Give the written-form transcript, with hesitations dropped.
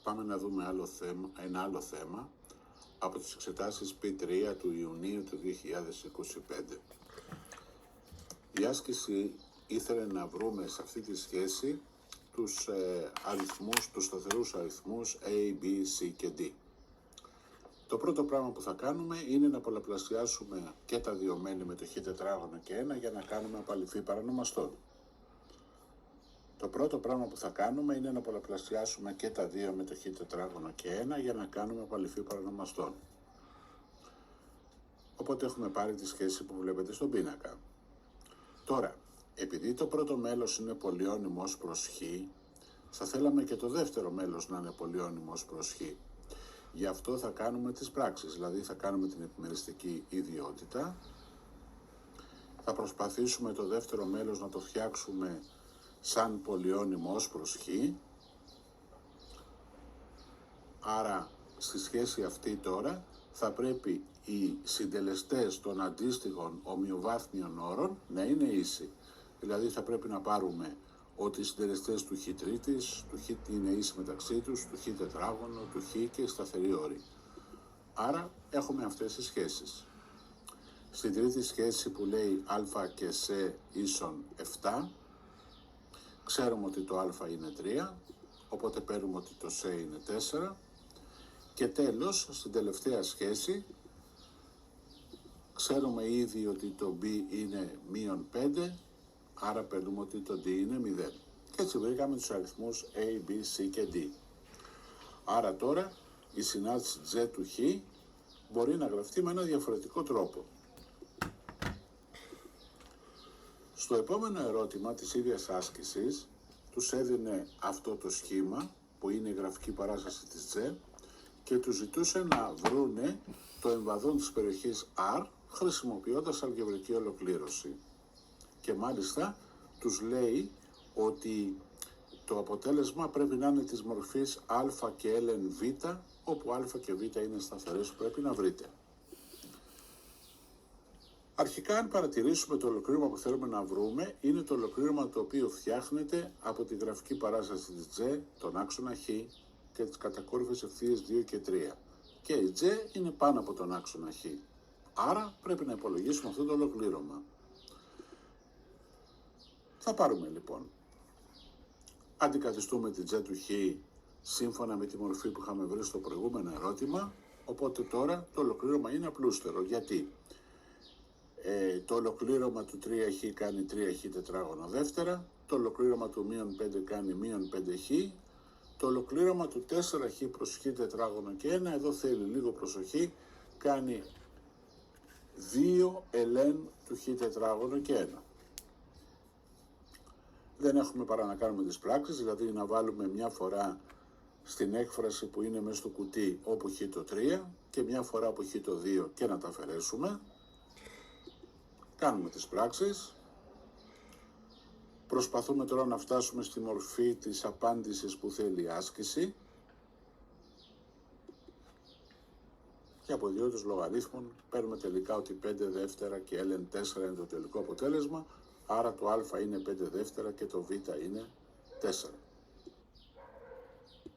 Πάμε να δούμε ένα άλλο θέμα από τις εξετάσεις P3 του Ιουνίου του 2025. Η άσκηση ήθελε να βρούμε σε αυτή τη σχέση τους αριθμούς, τους σταθερούς αριθμούς A, B, C και D. Το πρώτο πράγμα που θα κάνουμε είναι να πολλαπλασιάσουμε και τα δύο μέλη με το χ τετράγωνο και 1 για να κάνουμε απαλυφή παρανομαστών. Το πρώτο πράγμα που θα κάνουμε είναι να πολλαπλασιάσουμε και τα δύο με το χ τετράγωνο και 1 για να κάνουμε απαλυφή παρανομαστών. Οπότε έχουμε πάρει τη σχέση που βλέπετε στον πίνακα. Τώρα, επειδή το πρώτο μέλος είναι πολυώνυμο ως προς χ, θα θέλαμε και το δεύτερο μέλος να είναι πολυώνυμο ως προς χ. Γι' αυτό θα κάνουμε τις πράξεις, δηλαδή θα κάνουμε την επιμεριστική ιδιότητα. Θα προσπαθήσουμε το δεύτερο μέλος να το φτιάξουμε σαν πολυώνυμο ως προς χ. Άρα στη σχέση αυτή τώρα θα πρέπει οι συντελεστές των αντίστοιχων ομοιοβάθμιων όρων να είναι ίσοι. Δηλαδή θα πρέπει να πάρουμε ότι οι συντελεστές του χ τρίτης, του χ είναι ίσοι μεταξύ τους, του χ τετράγωνο, του χ και σταθεροί όροι. Άρα έχουμε αυτές τις σχέσεις. Στην τρίτη σχέση που λέει α και σ ίσον 7, ξέρουμε ότι το α είναι 3, οπότε παίρνουμε ότι το σ είναι 4. Και τέλος, στην τελευταία σχέση, ξέρουμε ήδη ότι το b είναι μείον 5, άρα παίρνουμε ότι το d είναι 0. Και έτσι βρήκαμε τους αριθμούς a, b, c και d. Άρα τώρα η συνάρτηση z του χ μπορεί να γραφτεί με ένα διαφορετικό τρόπο. Στο επόμενο ερώτημα της ίδιας άσκησης τους έδινε αυτό το σχήμα που είναι η γραφική παράσταση της z και τους ζητούσε να βρούνε το εμβαδόν της περιοχής R χρησιμοποιώντας αλγεβρική ολοκλήρωση. Και μάλιστα τους λέει ότι το αποτέλεσμα πρέπει να είναι της μορφής α και ln β, όπου α και β είναι σταθερές που πρέπει να βρείτε. Αρχικά, αν παρατηρήσουμε το ολοκλήρωμα που θέλουμε να βρούμε, είναι το ολοκλήρωμα το οποίο φτιάχνεται από τη γραφική παράσταση της J, τον άξονα Χ και τις κατακόρυφες ευθείες 2 και 3. Και η J είναι πάνω από τον άξονα Χ. Άρα πρέπει να υπολογίσουμε αυτό το ολοκλήρωμα. Θα πάρουμε λοιπόν. Αντικαθιστούμε την J του Χ σύμφωνα με τη μορφή που είχαμε βρει στο προηγούμενο ερώτημα. Οπότε τώρα το ολοκλήρωμα είναι απλούστερο. Γιατί? Το ολοκλήρωμα του 3χ κάνει 3χ τετράγωνο δεύτερα, το ολοκλήρωμα του μείον 5 κάνει μείον 5χ, το ολοκλήρωμα του 4χ προς χ τετράγωνο και 1, εδώ θέλει λίγο προσοχή, κάνει 2 ln του χ τετράγωνο και 1. Δεν έχουμε παρά να κάνουμε τις πράξεις, δηλαδή να βάλουμε μια φορά στην έκφραση που είναι μέσα στο κουτί όπου χ το 3 και μια φορά από χ το 2 και να τα αφαιρέσουμε. Κάνουμε τις πράξεις. Προσπαθούμε τώρα να φτάσουμε στη μορφή της απάντησης που θέλει η άσκηση. Και από ιδιότητες λογαρίθμων παίρνουμε τελικά ότι 5 δεύτερα και ln 4 είναι το τελικό αποτέλεσμα. Άρα το α είναι 5 δεύτερα και το β είναι 4.